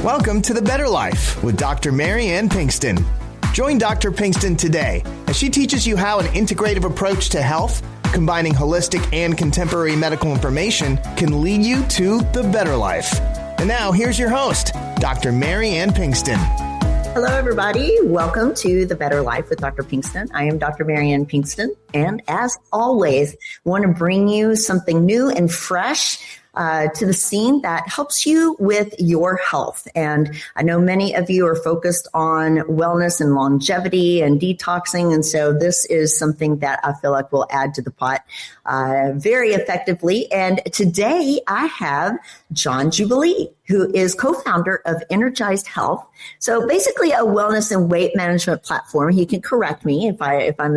Welcome to The Better Life with Dr. Marianne Pinkston. Join Dr. Pinkston today as she teaches you how an integrative approach to health, combining holistic and contemporary medical information, can lead you to the better life. And now, here's your host, Dr. Marianne Pinkston. Hello, everybody. Welcome to The Better Life with Dr. Pinkston. I am Dr. Marianne Pinkston, and as always, want to bring you something new and fresh to the scene that helps you with your health. And I know many of you are focused on wellness and longevity and detoxing. And so this is something that I feel like will add to the pot very effectively. And today I have John Jubilee, who is co-founder of Energized Health. So basically a wellness and weight management platform. He can correct me if I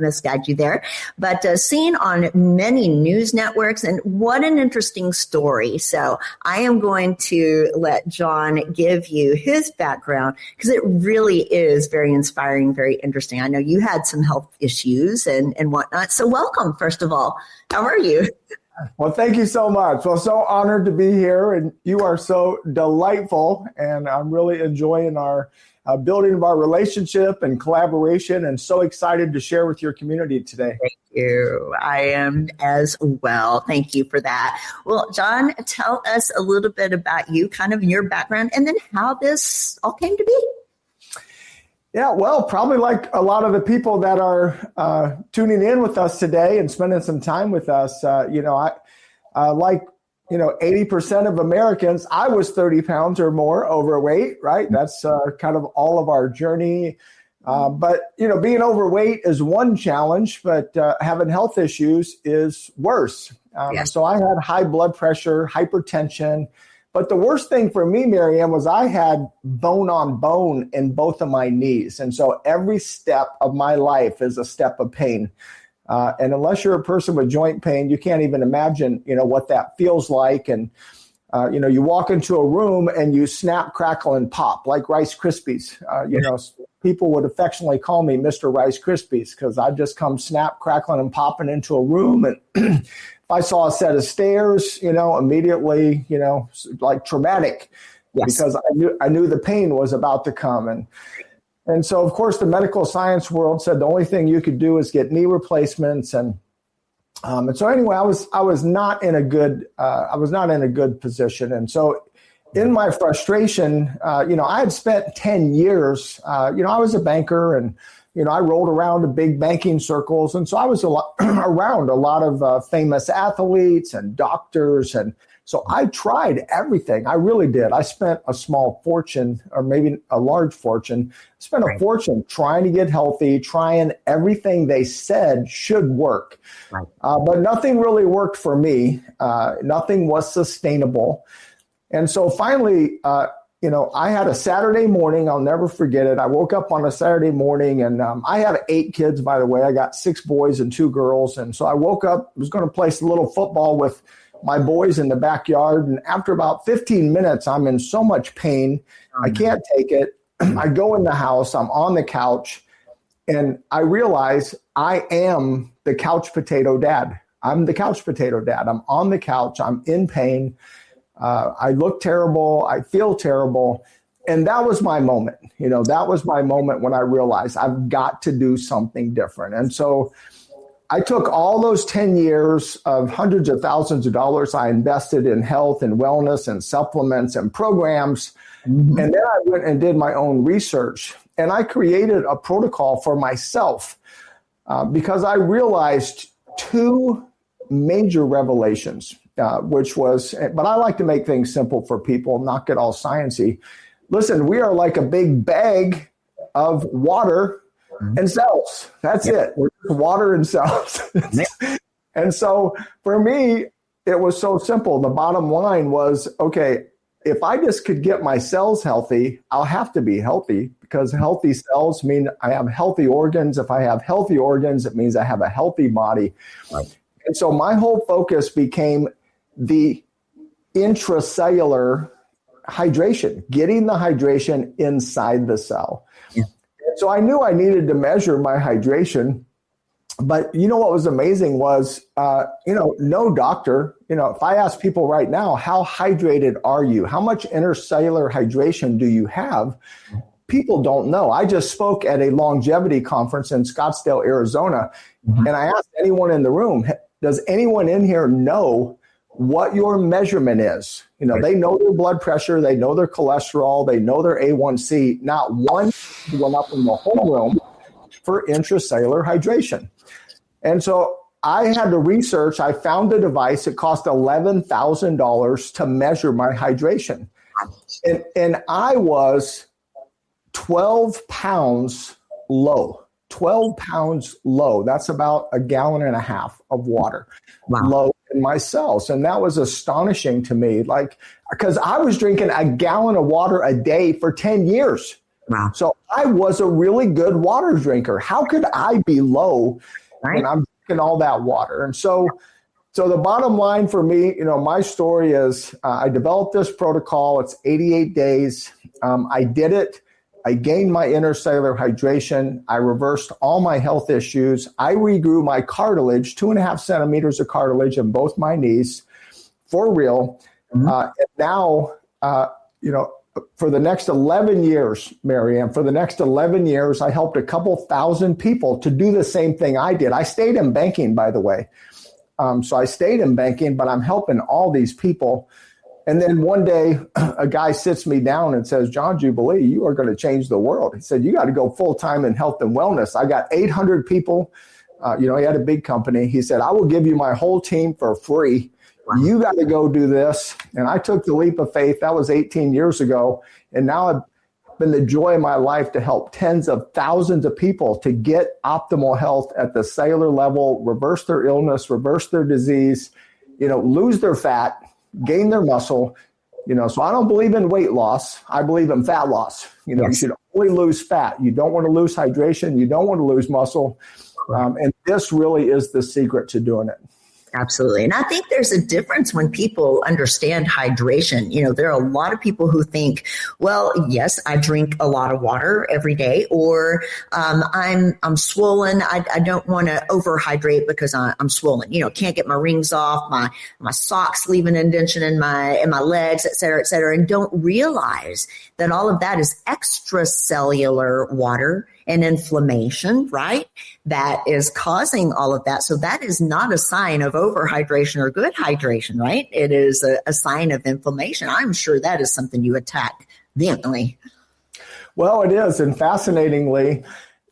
misguide you there, but seen on many news networks, and what an interesting story. So I am going to let John give you his background because it really is very inspiring, very interesting. I know you had some health issues and whatnot. So welcome, first of all. How are you? Well, thank you so much. Well, so honored to be here, and you are so delightful, and I'm really enjoying our building of our relationship and collaboration, and so excited to share with your community today. Thank you. I am as well. Thank you for that. Well, John, tell us a little bit about you, kind of your background, and then how this all came to be. Yeah, well, probably like a lot of the people that are tuning in with us today and spending some time with us, I like 80% of Americans, I was 30 pounds or more overweight, right? That's kind of all of our journey. But being overweight is one challenge, but having health issues is worse. Yes. So I had high blood pressure, hypertension. But the worst thing for me, Marianne, was I had bone on bone in both of my knees. And so every step of my life is a step of pain. And unless you're a person with joint pain, you can't even imagine, what that feels like. And, you walk into a room and you snap, crackle, and pop like Rice Krispies. People would affectionately call me Mr. Rice Krispies because I just come snap, crackling, and popping into a room. And I saw a set of stairs, immediately, like traumatic. Yes. Because I knew the pain was about to come. And so, of course, the medical science world said the only thing you could do is get knee replacements. And so anyway, I was not in a good position. And so in my frustration, I had spent 10 years, I was a banker, and I rolled around in big banking circles. And so I was around a lot of famous athletes and doctors. And so I tried everything. I really did. I spent a small fortune, or maybe a large fortune, spent a fortune trying to get healthy, trying everything they said should work. Right. But nothing really worked for me. Nothing was sustainable. And so finally, I had a Saturday morning. I'll never forget it. I woke up on a Saturday morning, and I have 8 kids, by the way. I got 6 boys and 2 girls. And so I woke up, was going to play some little football with my boys in the backyard. And after about 15 minutes, I'm in so much pain. I can't take it. I go in the house. I'm on the couch, and I realize I am the couch potato dad. I'm the couch potato dad. I'm on the couch. I'm in pain. I look terrible. I feel terrible. And that was my moment. That was my moment when I realized I've got to do something different. And so I took all those 10 years of hundreds of thousands of dollars I invested in health and wellness and supplements and programs. Mm-hmm. And then I went and did my own research. And I created a protocol for myself because I realized 2 major revelations. But I like to make things simple for people, not get all sciencey. Listen, we are like a big bag of water and cells. That's it. We're just water and cells. And so for me, it was so simple. The bottom line was, okay, if I just could get my cells healthy, I'll have to be healthy, because healthy cells mean I have healthy organs. If I have healthy organs, it means I have a healthy body. Right. And so my whole focus became the intracellular hydration, getting the hydration inside the cell. Yeah. So I knew I needed to measure my hydration. But what was amazing was, no doctor, if I ask people right now, how hydrated are you? How much intercellular hydration do you have? People don't know. I just spoke at a longevity conference in Scottsdale, Arizona, and I asked anyone in the room, does anyone in here know what your measurement is? They know their blood pressure, they know their cholesterol, they know their A1C. Not one went up in the whole room for intracellular hydration. And so I had to research. I found a device. It cost $11,000 to measure my hydration. And I was 12 pounds low. 12 pounds low. That's about 1.5 gallons of water low in my cells. And that was astonishing to me, because I was drinking 1 gallon of water a day for 10 years. Wow. So I was a really good water drinker. How could I be low when I'm drinking all that water? And so the bottom line for me, my story is I developed this protocol. It's 88 days. I did it. I gained my intercellular hydration. I reversed all my health issues. I regrew my cartilage, 2.5 centimeters of cartilage in both my knees, for real. And now, for the next 11 years, Marianne, for the next 11 years, I helped a couple thousand people to do the same thing I did. I stayed in banking, by the way. So I stayed in banking, but I'm helping all these people. And then one day, a guy sits me down and says, John Jubilee, you are going to change the world. He said, you got to go full-time in health and wellness. I got 800 people. He had a big company. He said, I will give you my whole team for free. You got to go do this. And I took the leap of faith. That was 18 years ago. And now I've been the joy of my life to help tens of thousands of people to get optimal health at the cellular level, reverse their illness, reverse their disease, lose their fat, gain their muscle, so I don't believe in weight loss. I believe in fat loss. You should only lose fat. You don't want to lose hydration. You don't want to lose muscle. And this really is the secret to doing it. Absolutely. And I think there's a difference when people understand hydration. There are a lot of people who think, well, yes, I drink a lot of water every day, or I'm swollen. I don't want to overhydrate because I'm swollen. Can't get my rings off, my socks leave an indentation in my legs, et cetera, and don't realize that all of that is extracellular water and inflammation, right? That is causing all of that. So that is not a sign of overhydration or good hydration, right? It is a sign of inflammation. I'm sure that is something you attack vehemently. Well, it is. And fascinatingly,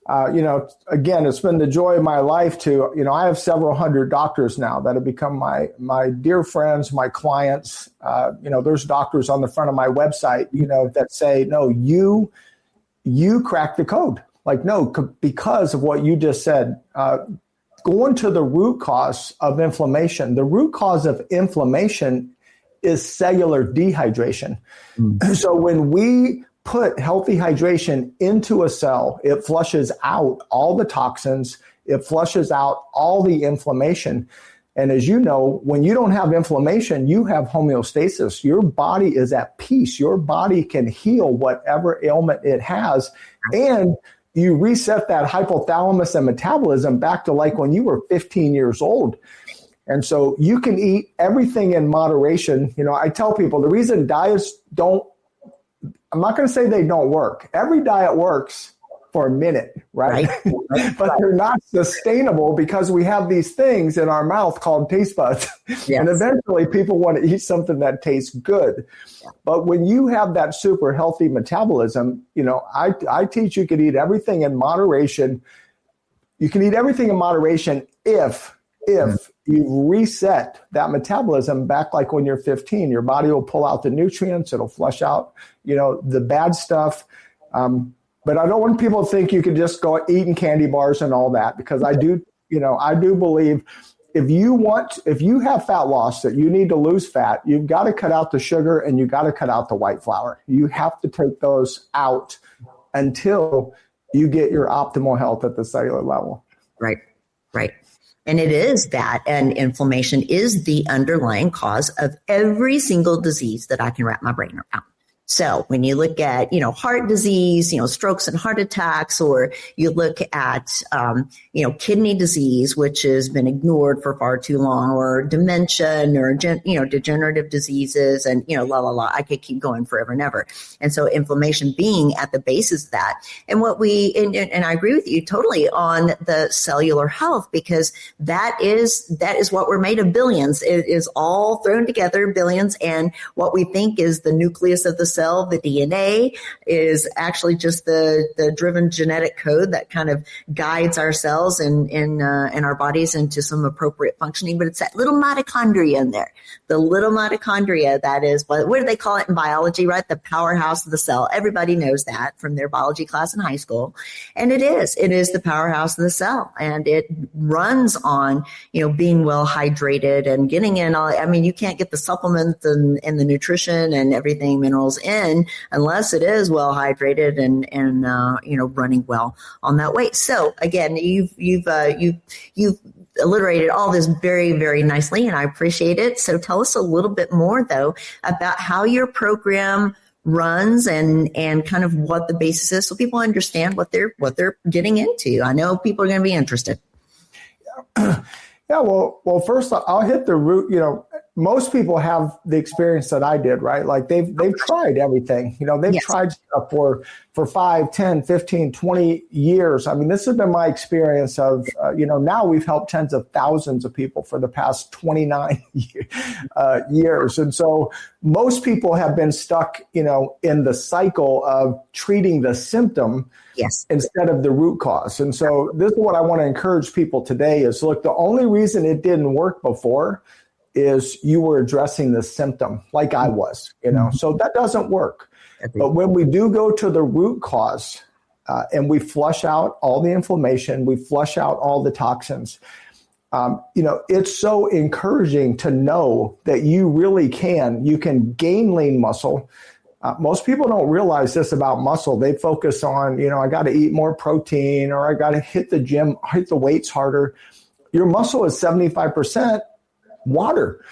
again, it's been the joy of my life to, I have several hundred doctors now that have become my dear friends, my clients. There's doctors on the front of my website, that say, no, you cracked the code. No, because of what you just said, going to the root cause of inflammation. The root cause of inflammation is cellular dehydration. So when we put healthy hydration into a cell, it flushes out all the toxins, it flushes out all the inflammation. And as you know, when you don't have inflammation, you have homeostasis. Your body is at peace. Your body can heal whatever ailment it has. And you reset that hypothalamus and metabolism back to when you were 15 years old. And so you can eat everything in moderation. I tell people the reason diets I'm not going to say they don't work. Every diet works for a minute, right? But they're not sustainable because we have these things in our mouth called taste buds. Yes. And eventually people want to eat something that tastes good. But when you have that super healthy metabolism, I teach you can eat everything in moderation. You can eat everything in moderation if you reset that metabolism back like when you're 15. Your body will pull out the nutrients. It'll flush out, the bad stuff. But I don't want people to think you can just go eating candy bars and all that, because I do believe if you have fat loss, that you need to lose fat, you've got to cut out the sugar and you've got to cut out the white flour. You have to take those out until you get your optimal health at the cellular level. Right. And it is that, and inflammation is the underlying cause of every single disease that I can wrap my brain around. So when you look at, heart disease, strokes and heart attacks, or you look at, kidney disease, which has been ignored for far too long, or dementia, or, degenerative diseases, and, I could keep going forever and ever. And so inflammation being at the basis of that. And and I agree with you totally on the cellular health, because that is what we're made of, billions. It is all thrown together, billions. And what we think is the nucleus of the cell, the DNA, is actually just the driven genetic code that kind of guides our cells in our bodies into some appropriate functioning. But it's that little mitochondria in there, the little mitochondria that is, what do they call it in biology, right? The powerhouse of the cell. Everybody knows that from their biology class in high school. And it is the powerhouse of the cell. And it runs on, being well hydrated and getting in you can't get the supplements and the nutrition and everything, minerals in, unless it is well hydrated and running well on that way. So again, you've alliterated all this very, very nicely, and I appreciate it. So tell us a little bit more though about how your program runs and kind of what the basis is, so people understand what they're getting into. I know people are going to be interested. Yeah, well, first I'll hit the root. Most people have the experience that I did, right? Like they've tried everything. They've Yes. tried stuff for 5, 10, 15, 20 years. I mean, this has been my experience of, now we've helped tens of thousands of people for the past 29 years. And so most people have been stuck, in the cycle of treating the symptom Yes. instead of the root cause. And so this is what I want to encourage people today is, look, the only reason it didn't work before is you were addressing the symptom like I was, so that doesn't work. But when we do go to the root cause and we flush out all the inflammation, we flush out all the toxins, it's so encouraging to know that you really you can gain lean muscle. Most people don't realize this about muscle. They focus on, I got to eat more protein, or I got to hit the gym, hit the weights harder. Your muscle is 75% water,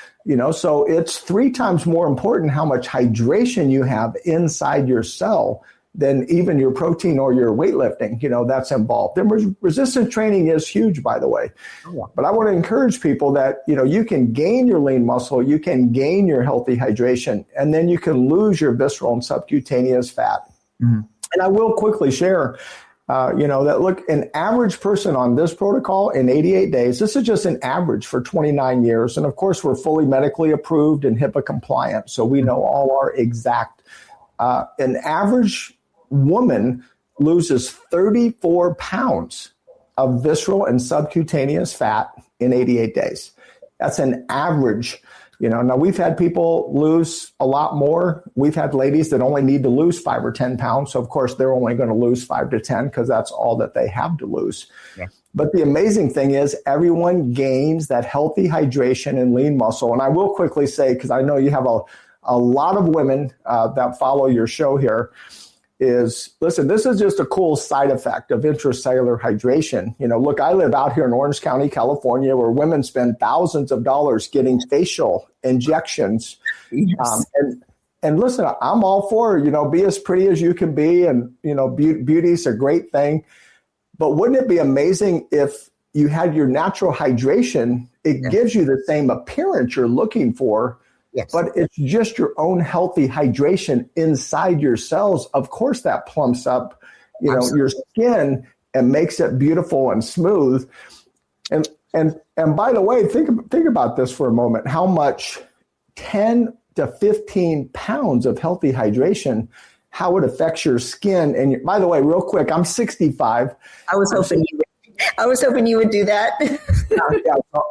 so it's 3 times more important how much hydration you have inside your cell than even your protein or your weightlifting, that's involved. And resistance training is huge, by the way. But I want to encourage people that, you can gain your lean muscle, you can gain your healthy hydration, and then you can lose your visceral and subcutaneous fat. Mm-hmm. And I will quickly share, that look, an average person on this protocol in 88 days, this is just an average for 29 years. And of course, we're fully medically approved and HIPAA compliant. So we know all our exact, an average woman loses 34 pounds of visceral and subcutaneous fat in 88 days. That's an average. Now we've had people lose a lot more. We've had ladies that only need to lose 5 or 10 pounds. So of course they're only going to lose 5 to 10 because that's all that they have to lose. Yeah. But the amazing thing is everyone gains that healthy hydration and lean muscle. And I will quickly say, because I know you have a lot of women that follow your show here, is, listen, this is just a cool side effect of intracellular hydration. Look, I live out here in Orange County, California, where women spend thousands of dollars getting facial injections. Yes. And listen, I'm all for, be as pretty as you can be. And, beauty's a great thing. But wouldn't it be amazing if you had your natural hydration? It gives you the same appearance you're looking for. Yes. But it's just your own healthy hydration inside your cells. Of course, that plumps up, your skin and makes it beautiful and smooth. And by the way, think about this for a moment. How much 10 to 15 pounds of healthy hydration, how it affects your skin. And by the way, real quick, I'm 65. I was hoping you would do that.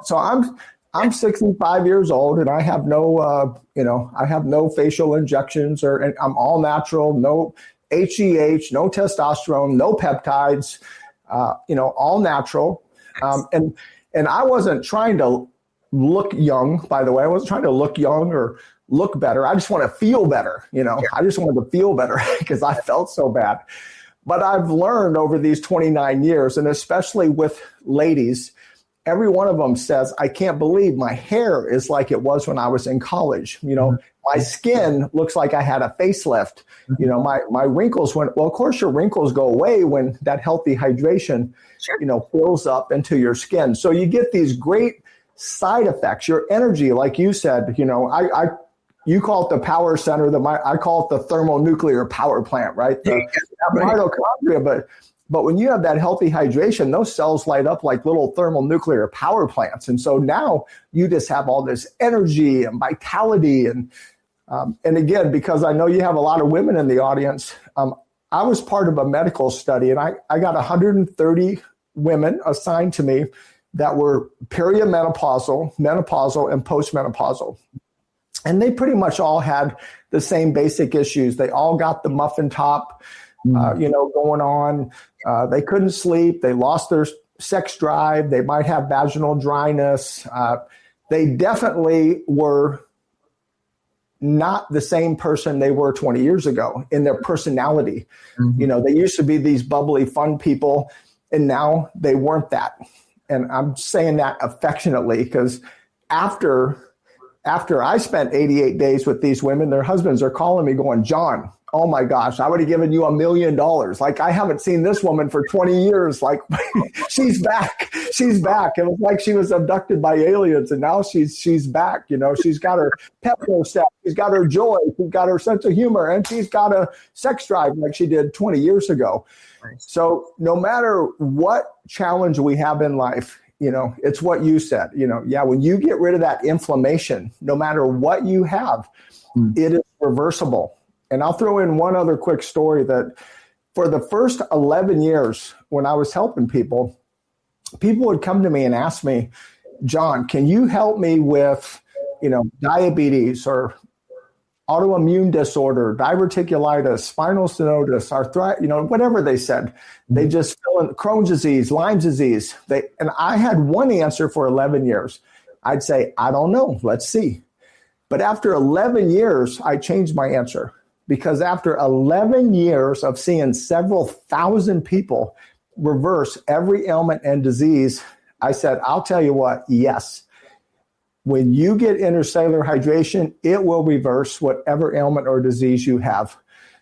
So I'm 65 years old and I have no facial injections, and I'm all natural, no HGH, no testosterone, no peptides, all natural. And I wasn't trying to look young, by the way. I wasn't trying to look young or look better. I just want to feel better. I just wanted to feel better because I felt so bad. But I've learned over these 29 years, and especially with ladies, every one of them says, I can't believe my hair is like it was when I was in college. My skin looks like I had a facelift. My wrinkles went, well, of course your wrinkles go away when that healthy hydration, fills up into your skin. So you get these great side effects. Your energy, like you said, you call it the power center. I call it the thermonuclear power plant, right? The mitochondria. But when you have that healthy hydration, those cells light up like little thermonuclear power plants. And so now you just have all this energy and vitality. And again, because I know you have a lot of women in the audience, I was part of a medical study, and I got 130 women assigned to me that were perimenopausal, menopausal, and postmenopausal. And they pretty much all had the same basic issues. They all got the muffin top, going on. They couldn't sleep. They lost their sex drive. They might have vaginal dryness. They definitely were not the same person they were 20 years ago in their personality. They used to be these bubbly, fun people, and now they weren't that. And I'm saying that affectionately because after I spent 88 days with these women, their husbands are calling me going, John, oh my gosh, I would have given you $1 million. Like, I haven't seen this woman for 20 years. Like, she's back. She's back. It was like she was abducted by aliens, and now she's back. She's got her pepper step. She's got her joy. She's got her sense of humor, and she's got a sex drive like she did 20 years ago. So no matter what challenge we have in life, it's what you said, when you get rid of that inflammation, no matter what you have, it is reversible. And I'll throw in one other quick story that for the first 11 years when I was helping people would come to me and ask me, John, can you help me with, diabetes or autoimmune disorder, diverticulitis, spinal stenosis, arthritis, whatever they said. They just fill in Crohn's disease, Lyme disease. And I had one answer for 11 years. I'd say, I don't know. Let's see. But after 11 years, I changed my answer because after 11 years of seeing several thousand people reverse every ailment and disease, I said, I'll tell you what, yes. When you get intercellular hydration, it will reverse whatever ailment or disease you have.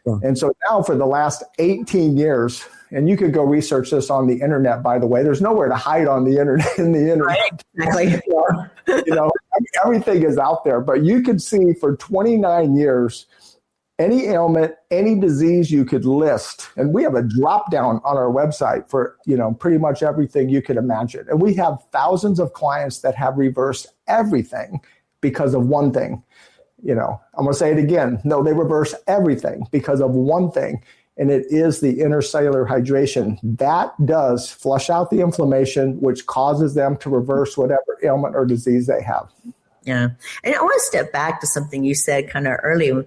Yeah. And so now for the last 18 years, and you could go research this on the internet, by the way, there's nowhere to hide on the internet. Right, exactly. Everything is out there, but you could see for 29 years, any ailment, any disease you could list. And we have a drop down on our website for, pretty much everything you could imagine. And we have thousands of clients that have reversed everything because of one thing. I'm going to say it again. No, they reverse everything because of one thing. And it is the intercellular hydration. That does flush out the inflammation, which causes them to reverse whatever ailment or disease they have. Yeah. And I want to step back to something you said kind of earlier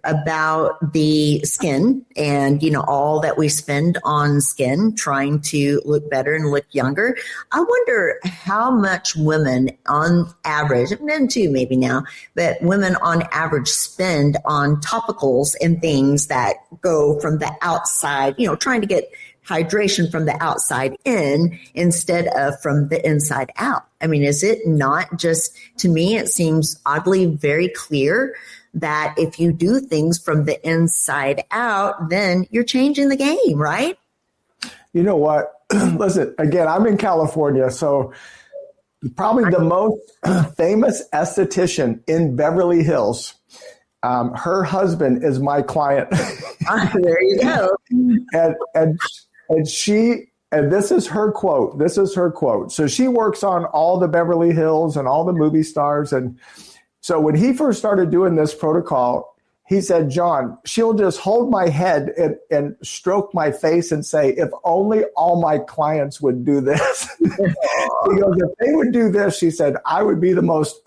about the skin and, all that we spend on skin trying to look better and look younger. I wonder how much women on average, men too maybe now, but women on average spend on topicals and things that go from the outside, trying to get hydration from the outside in instead of from the inside out. I mean, is it not just, to me, it seems oddly very clear that if you do things from the inside out, then you're changing the game, right? You know what? Listen, again, I'm in California, so probably the most famous esthetician in Beverly Hills, her husband is my client. There you go. And this is her quote. So she works on all the Beverly Hills and all the movie stars. And so when he first started doing this protocol, he said, John, she'll just hold my head and stroke my face and say, if only all my clients would do this. He goes, if they would do this, she said, I would be the most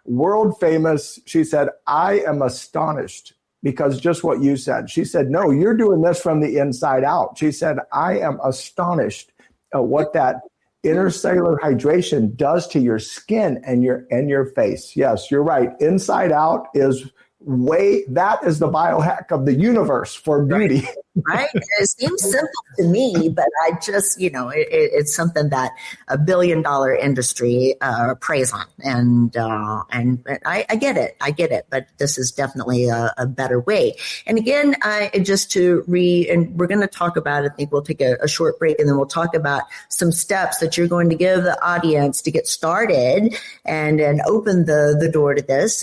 world famous. She said, I am astonished. Because just what you said, she said, no, you're doing this from the inside out. She said, I am astonished at what that intercellular hydration does to your skin and your face. Yes, you're right. Inside out that is the biohack of the universe for beauty. Right? It seems simple to me, but I just, it's something that $1 billion industry preys on. And I get it, but this is definitely a better way. And again, and we're going to talk about, I think we'll take a short break, and then we'll talk about some steps that you're going to give the audience to get started and open the door to this.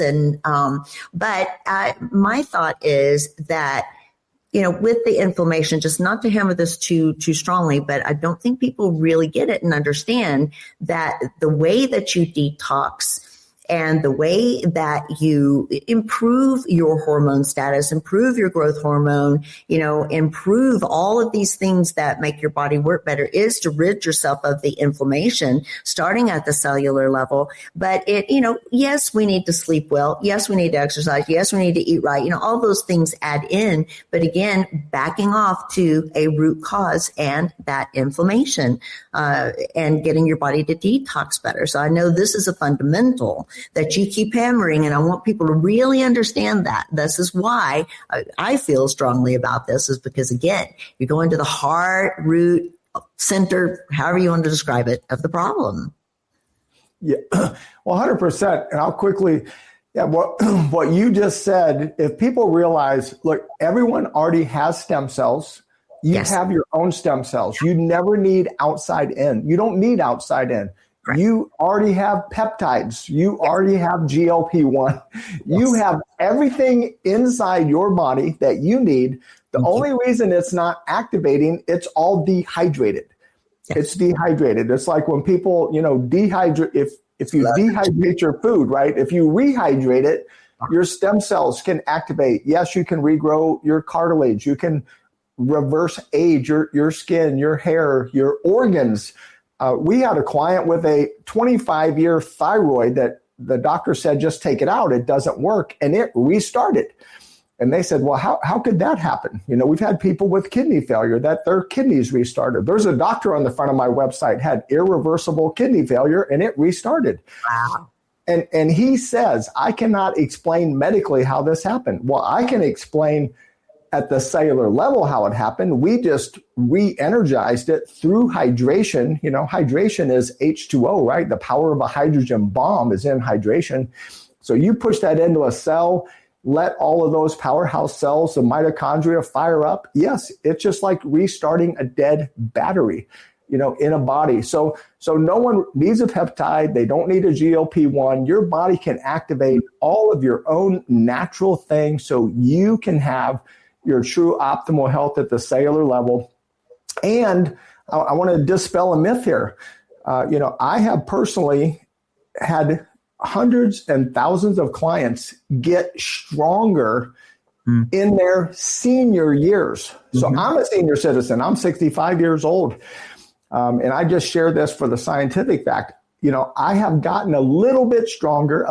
But my thought is that, with the inflammation, just not to hammer this too strongly, but I don't think people really get it and understand that the way that you detox and the way that you improve your hormone status, improve your growth hormone, improve all of these things that make your body work better is to rid yourself of the inflammation starting at the cellular level. But yes, we need to sleep well. Yes, we need to exercise. Yes, we need to eat right. All those things add in. But again, backing off to a root cause and that inflammation and getting your body to detox better. So I know this is a fundamental that you keep hammering, and I want people to really understand that. This is why I feel strongly about this, is because, again, you're going to the heart, root, center, however you want to describe it, of the problem. Yeah, well, 100%. And I'll quickly, what you just said, if people realize, look, everyone already has stem cells. You have your own stem cells. You never need outside in. You don't need outside in. Right. You already have peptides. You already have GLP-1. You have everything inside your body that you need. The only reason it's not activating, it's all dehydrated. Yes. It's dehydrated. It's like when people, dehydrate. If you dehydrate your food, right? If you rehydrate it, your stem cells can activate. Yes, you can regrow your cartilage. You can reverse age your skin, your hair, your organs. We had a client with a 25-year thyroid that the doctor said, just take it out. It doesn't work. And it restarted. And they said, well, how could that happen? We've had people with kidney failure that their kidneys restarted. There's a doctor on the front of my website had irreversible kidney failure and it restarted. Wow. And he says, I cannot explain medically how this happened. Well, I can explain at the cellular level how it happened. We just re-energized it through hydration. Hydration is H2O, right? The power of a hydrogen bomb is in hydration. So you push that into a cell, let all of those powerhouse cells, the mitochondria, fire up. Yes, it's just like restarting a dead battery, in a body. So no one needs a peptide. They don't need a GLP-1. Your body can activate all of your own natural things so you can have your true optimal health at the cellular level. And I want to dispel a myth here. I have personally had hundreds and thousands of clients get stronger in their senior years. So I'm a senior citizen. I'm 65 years old. And I just share this for the scientific fact. I have gotten a little bit stronger,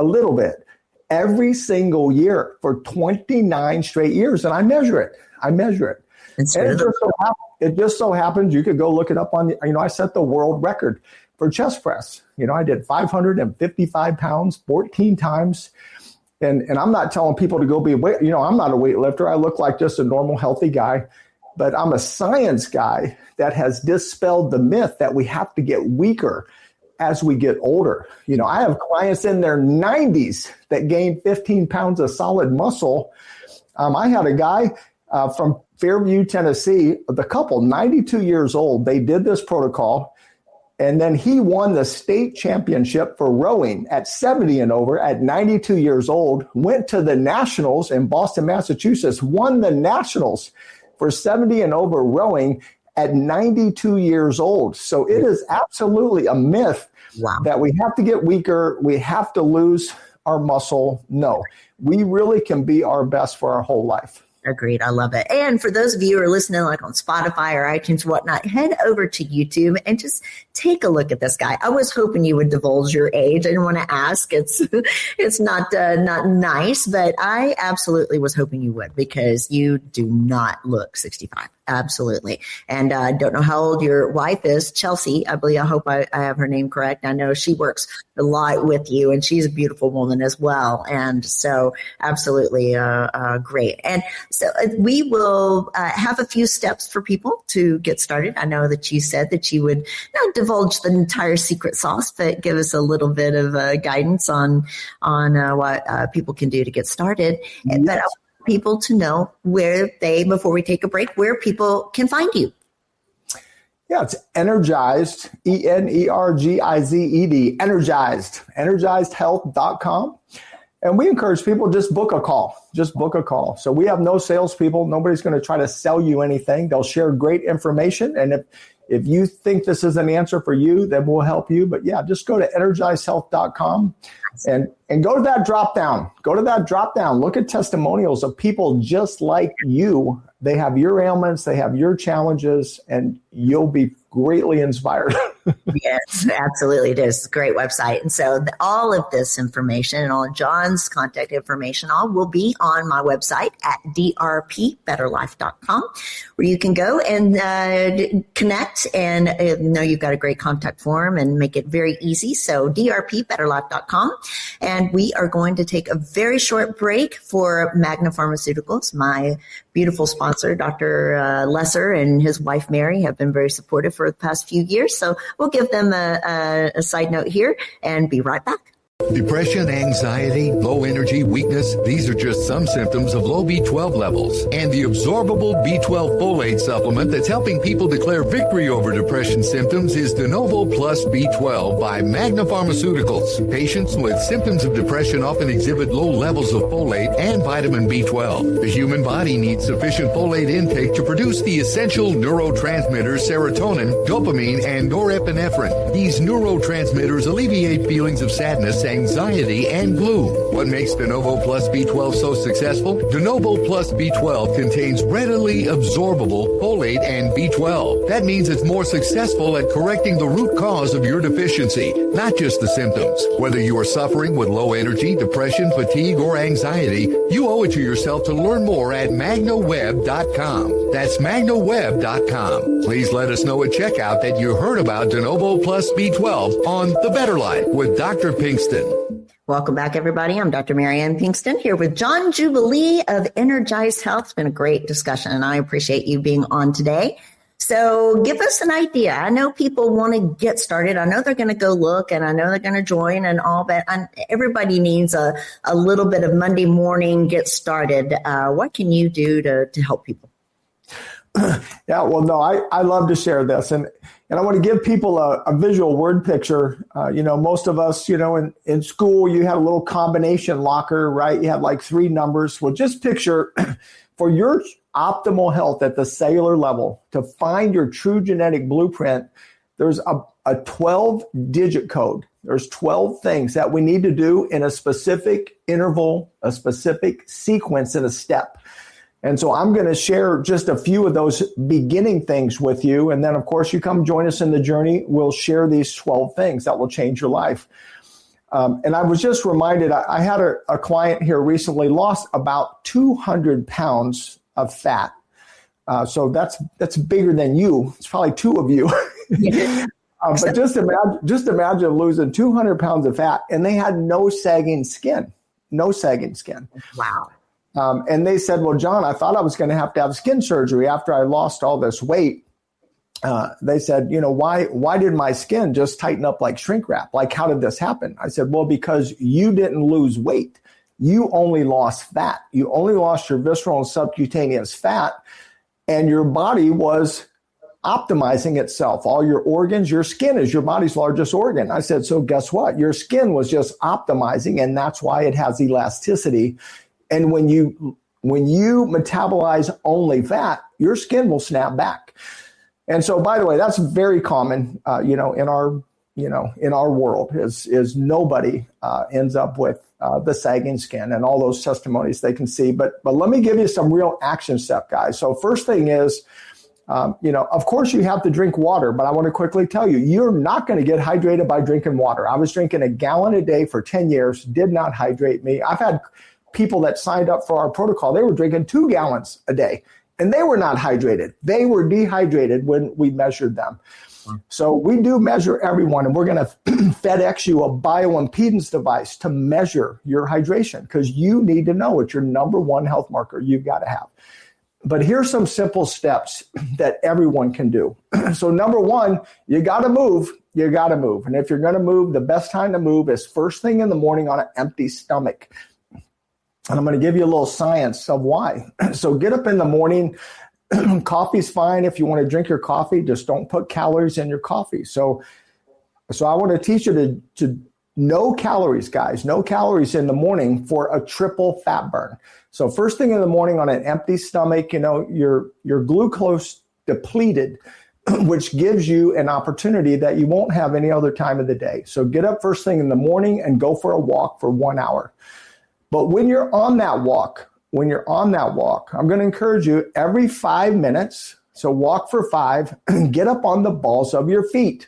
every single year for 29 straight years. And I measure it. And it just so happens, you could go look it up on, I set the world record for chest press. I did 555 pounds 14 times. And I'm not telling people to go be a weight, I'm not a weightlifter. I look like just a normal, healthy guy. But I'm a science guy that has dispelled the myth that we have to get weaker as we get older. I have clients in their 90s that gain 15 pounds of solid muscle. I had a guy from Fairview, Tennessee, the couple, 92 years old. They did this protocol, and then he won the state championship for rowing at 70 and over at 92 years old, went to the nationals in Boston, Massachusetts, won the nationals for 70 and over rowing at 92 years old. So it is absolutely a myth that we have to get weaker. We have to lose our muscle. No, we really can be our best for our whole life. Agreed. I love it. And for those of you who are listening like on Spotify or iTunes, whatnot, head over to YouTube and just take a look at this guy. I was hoping you would divulge your age. I didn't want to ask. It's not nice, but I absolutely was hoping you would, because you do not look 65. Absolutely. And I don't know how old your wife is, Chelsea. I hope I have her name correct. I know she works a lot with you, and she's a beautiful woman as well. And so absolutely great. And so we will have a few steps for people to get started. I know that you said that you would not divulge the entire secret sauce, but give us a little bit of guidance on what people can do to get started. Yes. But I want people to know before we take a break, where people can find you. Yeah, it's Energized, Energized, energizedhealth.com. And we encourage people, just book a call. So we have no salespeople. Nobody's going to try to sell you anything. They'll share great information. And if you think this is an answer for you, then we'll help you. But yeah, just go to energizedhealth.com and go to that drop down. Look at testimonials of people just like you. They have your ailments, they have your challenges, and you'll be greatly inspired. Yes, absolutely. It is. It's a great website. And so all of this information and all of John's contact information all will be on my website at drpbetterlife.com, where you can go and connect and know you've got a great contact form and make it very easy. So drpbetterlife.com. And we are going to take a very short break for Magna Pharmaceuticals. My beautiful sponsor, Dr. Lesser, and his wife, Mary, have been very supportive for the past few years. So we'll give them a side note here and be right back. Depression, anxiety, low energy, weakness, these are just some symptoms of low B12 levels. And the absorbable B12 folate supplement that's helping people declare victory over depression symptoms is De Novo Plus B12 by Magna Pharmaceuticals. Patients with symptoms of depression often exhibit low levels of folate and vitamin B12. The human body needs sufficient folate intake to produce the essential neurotransmitters serotonin, dopamine, and norepinephrine. These neurotransmitters alleviate feelings of sadness, anxiety, and gloom. What makes De Novo Plus B12 so successful? De Novo Plus B12 contains readily absorbable folate and B12. That means it's more successful at correcting the root cause of your deficiency, not just the symptoms. Whether you are suffering with low energy, depression, fatigue, or anxiety, you owe it to yourself to learn more at magnaweb.com. That's magnaweb.com. Please let us know at checkout that you heard about De Novo Plus B12 on The Better Life with Dr. Pinkston. Welcome back, everybody. I'm Dr. Marianne Pinkston here with John Jubilee of Energized Health. It's been a great discussion, and I appreciate you being on today. So give us an idea. I know people want to get started. I know they're going to go look, and I know they're going to join and all that. Everybody needs a little bit of Monday morning get started. What can you do to help people? Yeah, well, no, I love to share this. And I want to give people a visual word picture. Most of us, in school, you had a little combination locker, right? You had like 3 numbers. Well, just picture for your optimal health at the cellular level, to find your true genetic blueprint, there's a 12-digit code. There's 12 things that we need to do in a specific interval, a specific sequence, and a step. And so I'm going to share just a few of those beginning things with you. And then, of course, you come join us in the journey. We'll share these 12 things that will change your life. And I was just reminded, I had a client here recently lost about 200 pounds of fat. So that's bigger than you. It's probably 2 of you. But just imagine losing 200 pounds of fat, and they had no sagging skin. Wow. And they said, well, John, I thought I was going to have skin surgery after I lost all this weight. They said, why did my skin just tighten up like shrink wrap? Like, how did this happen? I said, well, because you didn't lose weight. You only lost fat. You only lost your visceral and subcutaneous fat, and your body was optimizing itself. All your organs, your skin is your body's largest organ. I said, so guess what? Your skin was just optimizing, and that's why it has elasticity. And when you metabolize only fat, your skin will snap back. And so, by the way, that's very common, in our world is nobody ends up with the sagging skin and all those testimonies they can see. But let me give you some real action step, guys. So first thing is, of course you have to drink water, but I want to quickly tell you, you're not going to get hydrated by drinking water. I was drinking a gallon a day for 10 years, did not hydrate me. I've had people that signed up for our protocol, they were drinking 2 gallons a day, and they were not hydrated. They were dehydrated when we measured them. So we do measure everyone, and we're going to FedEx you a bioimpedance device to measure your hydration, because you need to know it's your number one health marker you've got to have. But here's some simple steps that everyone can do. So number one, you got to move. You got to move. And if you're going to move, the best time to move is first thing in the morning on an empty stomach. And I'm going to give you a little science of why. So get up in the morning. Coffee's fine. If you want to drink your coffee, just don't put calories in your coffee. So I want to teach you to no calories, guys, no calories in the morning for a triple fat burn. So first thing in the morning on an empty stomach, your glucose depleted, which gives you an opportunity that you won't have any other time of the day. So get up first thing in the morning and go for a walk for 1 hour. But when you're on that walk, I'm going to encourage you every 5 minutes. So walk for 5, get up on the balls of your feet.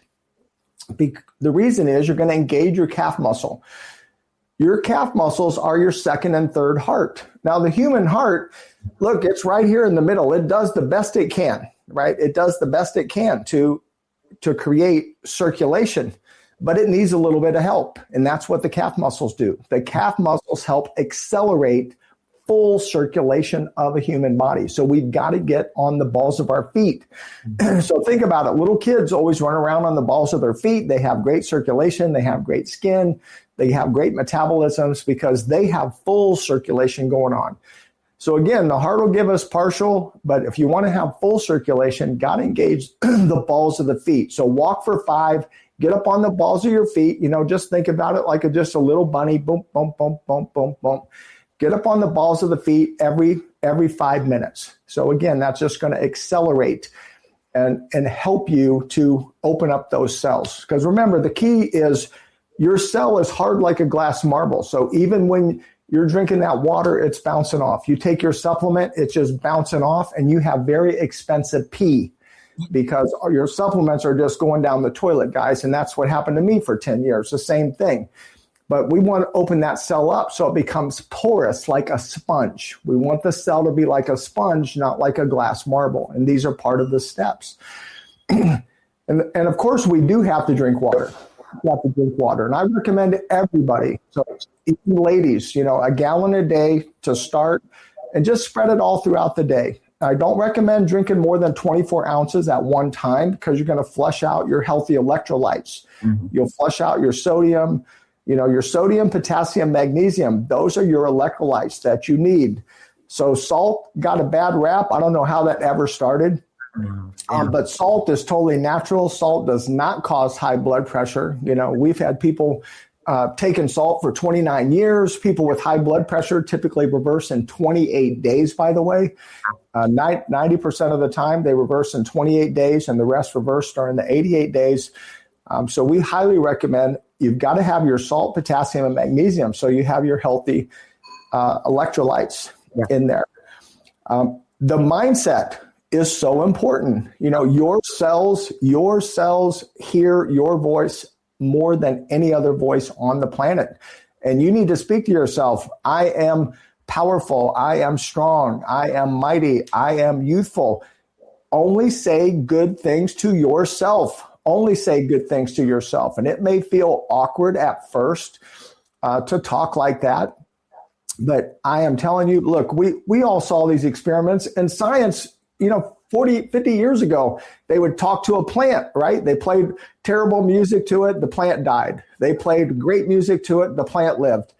The reason is you're going to engage your calf muscle. Your calf muscles are your second and third heart. Now, the human heart, look, it's right here in the middle. It does the best it can, right? It does the best it can to create circulation, but it needs a little bit of help. And that's what the calf muscles do. The calf muscles help accelerate full circulation of a human body. So we've got to get on the balls of our feet. So think about it. Little kids always run around on the balls of their feet. They have great circulation. They have great skin. They have great metabolisms because they have full circulation going on. So again, the heart will give us partial, but if you want to have full circulation, got to engage the balls of the feet. So walk for 5, get up on the balls of your feet. Just think about it like just a little bunny. Boom, boom, boom, boom, boom, boom. Get up on the balls of the feet every 5 minutes. So again, that's just going to accelerate and help you to open up those cells. Because remember, the key is your cell is hard like a glass marble. So even when you're drinking that water, it's bouncing off. You take your supplement, it's just bouncing off, and you have very expensive pee because your supplements are just going down the toilet, guys. And that's what happened to me for 10 years, the same thing. But we want to open that cell up so it becomes porous like a sponge. We want the cell to be like a sponge, not like a glass marble. And these are part of the steps. And of course, we do have to drink water. You have to drink water. And I recommend everybody, so even ladies, a gallon a day to start and just spread it all throughout the day. I don't recommend drinking more than 24 ounces at one time because you're going to flush out your healthy electrolytes. Mm-hmm. You'll flush out your sodium. Your sodium, potassium, magnesium, those are your electrolytes that you need. So salt got a bad rap. I don't know how that ever started, but salt is totally natural. Salt does not cause high blood pressure. We've had people taking salt for 29 years. People with high blood pressure typically reverse in 28 days, by the way. 90% of the time they reverse in 28 days and the rest reverse during the 88 days. So we highly recommend you've got to have your salt, potassium, and magnesium so you have your healthy electrolytes in there. The mindset is so important. Your cells hear your voice more than any other voice on the planet. And you need to speak to yourself. I am powerful. I am strong. I am mighty. I am youthful. Only say good things to yourself. Only say good things to yourself. And it may feel awkward at first to talk like that. But I am telling you, look, we all saw these experiments in science, 40, 50 years ago. They would talk to a plant, right? They played terrible music to it. The plant died. They played great music to it. The plant lived.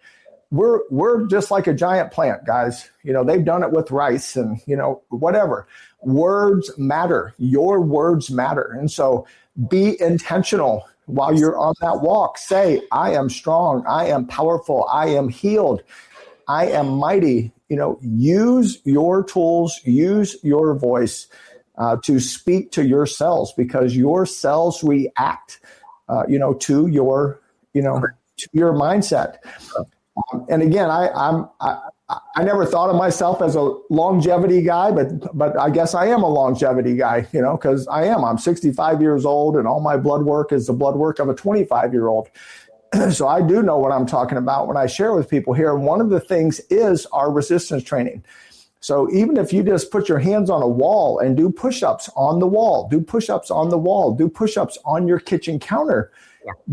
We're just like a giant plant, guys. They've done it with rice and, whatever. Words matter. Your words matter. And so be intentional while you're on that walk. Say, I am strong. I am powerful. I am healed. I am mighty. Use your tools, use your voice to speak to your cells because your cells react, to your mindset. And again, I never thought of myself as a longevity guy, but I guess I am a longevity guy, because I'm 65 years old and all my blood work is the blood work of a 25-year-old. So I do know what I'm talking about when I share with people here. And one of the things is our resistance training. So even if you just put your hands on a wall and do push-ups on the wall, do push-ups on the wall, do push-ups on your kitchen counter,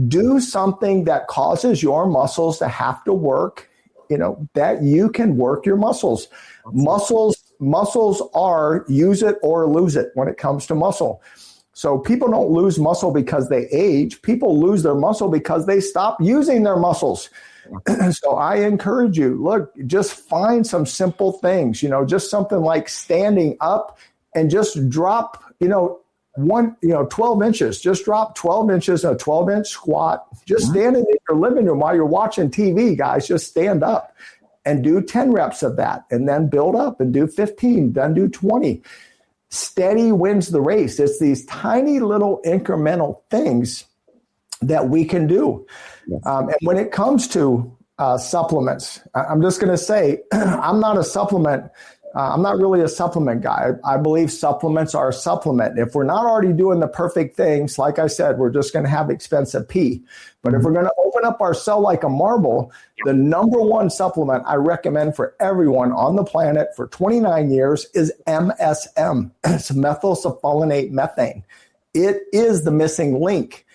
do something that causes your muscles to have to work, that you can work your muscles. Muscles are use it or lose it when it comes to muscle. So people don't lose muscle because they age. People lose their muscle because they stop using their muscles. So I encourage you, look, just find some simple things, just something like standing up and just drop, 12 inches, just drop 12 inches, a 12-inch squat, just standing in your living room while you're watching TV, guys, just stand up and do 10 reps of that and then build up and do 15, then do 20. Steady wins the race. It's these tiny little incremental things that we can do. And when it comes to supplements, I'm just going to say, I'm not really a supplement guy. I believe supplements are a supplement. If we're not already doing the perfect things, like I said, we're just going to have expensive pee. But if we're going to open up our cell like a marble, the number one supplement I recommend for everyone on the planet for 29 years is MSM. It's methylsulfonate methane. It is the missing link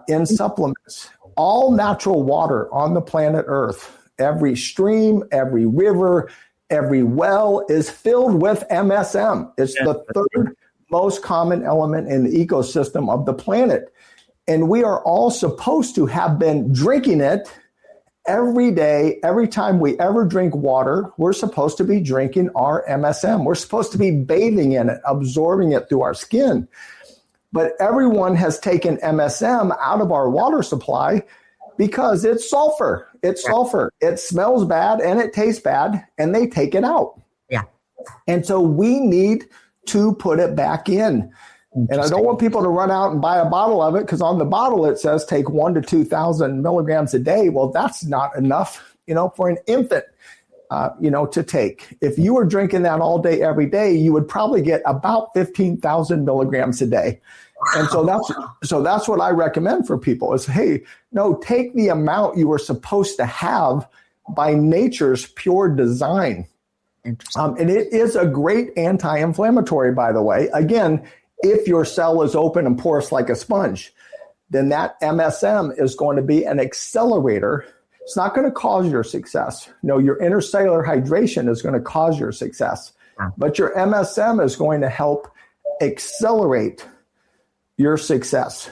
in supplements. All natural water on the planet Earth, every stream, every river, every well is filled with MSM. It's the third most common element in the ecosystem of the planet. And we are all supposed to have been drinking it every day. Every time we ever drink water, we're supposed to be drinking our MSM. We're supposed to be bathing in it, absorbing it through our skin. But everyone has taken MSM out of our water supply because it's sulfur. It's sulfur. It smells bad and it tastes bad, and they take it out. Yeah. And so we need to put it back in. And I don't want people to run out and buy a bottle of it because on the bottle it says take 1,000 to 2,000 milligrams a day. Well, that's not enough, for an infant, to take. If you were drinking that all day, every day, you would probably get about 15,000 milligrams a day. And so that's what I recommend for people is, hey, no, take the amount you were supposed to have by nature's pure design. And it is a great anti-inflammatory, by the way. Again, if your cell is open and porous like a sponge, then that MSM is going to be an accelerator. It's not going to cause your success. No, your intercellular hydration is going to cause your success. But your MSM is going to help accelerate your success.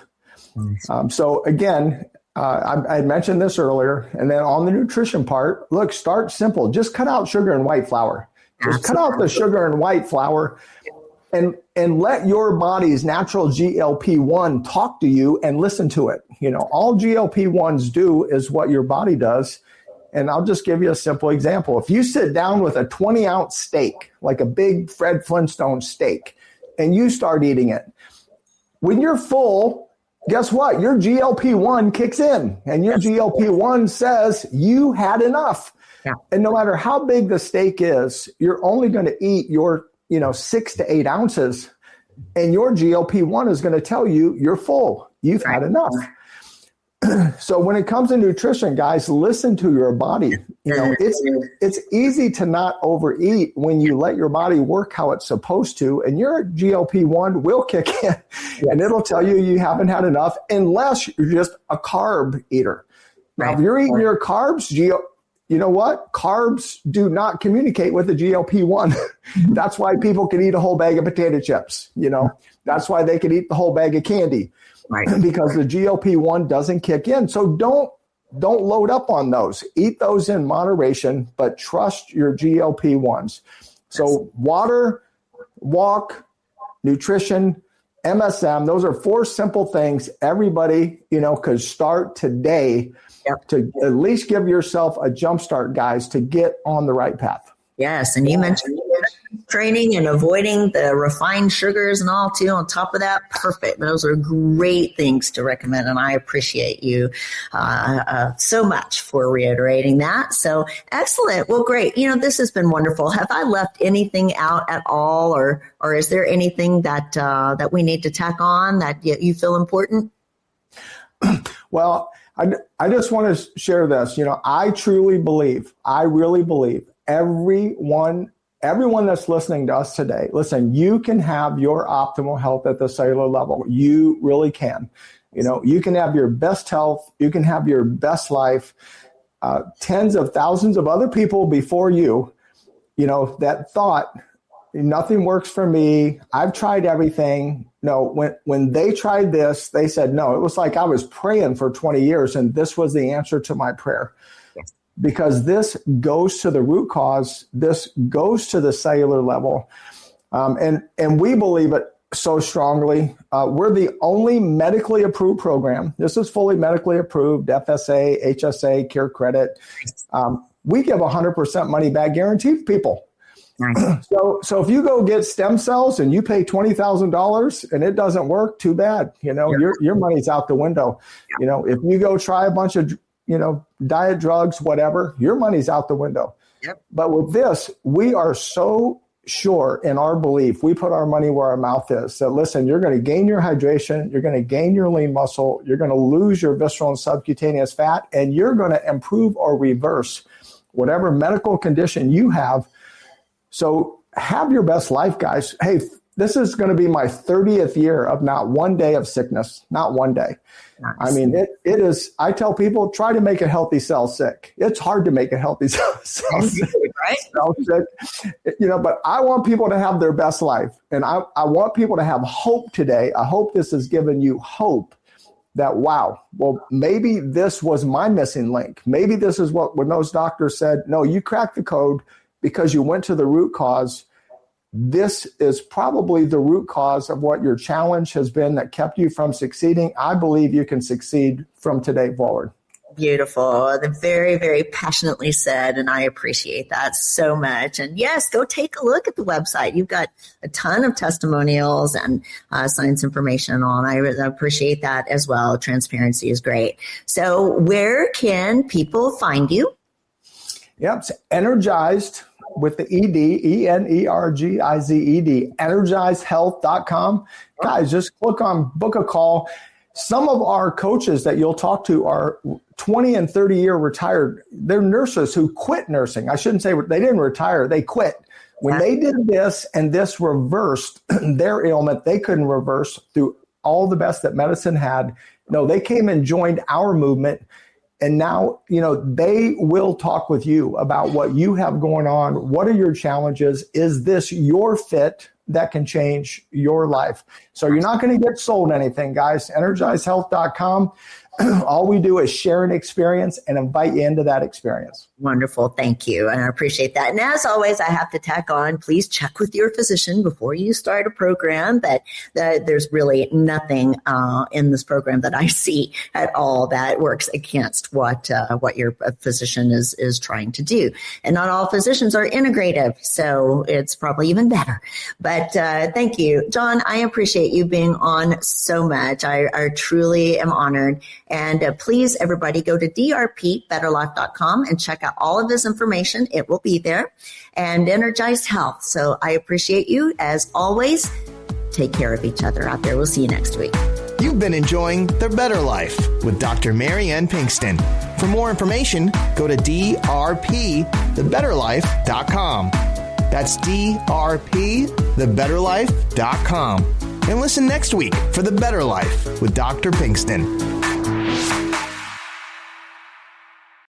So again, I mentioned this earlier, and then on the nutrition part, look, start simple. Just cut out sugar and white flour. Just cut out the sugar and white flour and let your body's natural GLP-1 talk to you and listen to it. All GLP-1s do is what your body does. And I'll just give you a simple example. If you sit down with a 20-ounce steak, like a big Fred Flintstone steak, and you start eating it, when you're full, guess what? Your GLP-1 kicks in, and your GLP-1 says you had enough. Yeah. And no matter how big the steak is, you're only going to eat your 6 to 8 ounces, and your GLP-1 is going to tell you you're full. You've had enough. So when it comes to nutrition, guys, listen to your body. It's easy to not overeat when you let your body work how it's supposed to, and your GLP-1 will kick in, and it'll tell you you haven't had enough unless you're just a carb eater. Now, if you're eating your carbs, you know what? Carbs do not communicate with the GLP-1. That's why people can eat a whole bag of potato chips. That's why they can eat the whole bag of candy. Right. Because the GLP-1 doesn't kick in. So don't load up on those. Eat those in moderation, but trust your GLP-1s. So water, walk, nutrition, MSM, those are 4 simple things everybody, could start today to at least give yourself a jumpstart, guys, to get on the right path. Yes, and you mentioned training and avoiding the refined sugars and all too. On top of that, perfect. Those are great things to recommend, and I appreciate you so much for reiterating that. So excellent. Well, great. This has been wonderful. Have I left anything out at all, or is there anything that we need to tack on that you feel important? Well, I just want to share this. I really believe everyone everyone that's listening to us today, listen, you can have your optimal health at the cellular level. You really can. You can have your best health. You can have your best life. Tens of thousands of other people before you, that thought, nothing works for me. I've tried everything. No, when they tried this, they said, no, it was like I was praying for 20 years and this was the answer to my prayer. Yes. Because this goes to the root cause. This goes to the cellular level. And we believe it so strongly. We're the only medically approved program. This is fully medically approved, FSA, HSA, Care Credit. We give 100% money back guarantee to people. Nice. So if you go get stem cells and you pay $20,000 and it doesn't work, too bad. Your money's out the window. If you go try a bunch of diet drugs, whatever, your money's out the window. Yep. But with this, we are so sure in our belief, we put our money where our mouth is. So listen, you're going to gain your hydration, you're going to gain your lean muscle, you're going to lose your visceral and subcutaneous fat, and you're going to improve or reverse whatever medical condition you have. So have your best life, guys. Hey, this is going to be my 30th year of not one day of sickness, not one day. Nice. I mean, it is, I tell people, try to make a healthy cell sick. It's hard to make a healthy cell sick, right? But I want people to have their best life. And I want people to have hope today. I hope this has given you hope that, wow, well, maybe this was my missing link. Maybe this is when those doctors said, no, you cracked the code because you went to the root cause. This is probably the root cause of what your challenge has been that kept you from succeeding. I believe you can succeed from today forward. Beautiful. Very, very passionately said, and I appreciate that so much. And yes, go take a look at the website. You've got a ton of testimonials and science information on. I appreciate that as well. Transparency is great. So where can people find you? Yep, it's Energized with the ED, ENERGIZED, energizedhealth.com. Guys, just click on book a call. Some of our coaches that you'll talk to are 20 and 30 year retired. They're nurses who quit nursing. I shouldn't say they didn't retire, they quit. When they did this and this reversed their ailment, they couldn't reverse through all the best that medicine had. No, they came and joined our movement. And now, they will talk with you about what you have going on. What are your challenges? Is this your fit that can change your life? So you're not going to get sold anything, guys. Energizedhealth.com. All we do is share an experience and invite you into that experience. Wonderful. Thank you. And I appreciate that. And as always, I have to tack on, please check with your physician before you start a program. That there's really nothing in this program that I see at all that works against what your physician is trying to do. And not all physicians are integrative, so it's probably even better. But thank you, John. I appreciate you being on so much. I truly am honored. And please, everybody, go to drpbetterlife.com and check out all of this information. It will be there. And Energized Health. So I appreciate you. As always, take care of each other out there. We'll see you next week. You've been enjoying The Better Life with Dr. Marianne Pinkston. For more information, go to drpthebetterlife.com. That's drpthebetterlife.com. And listen next week for The Better Life with Dr. Pinkston.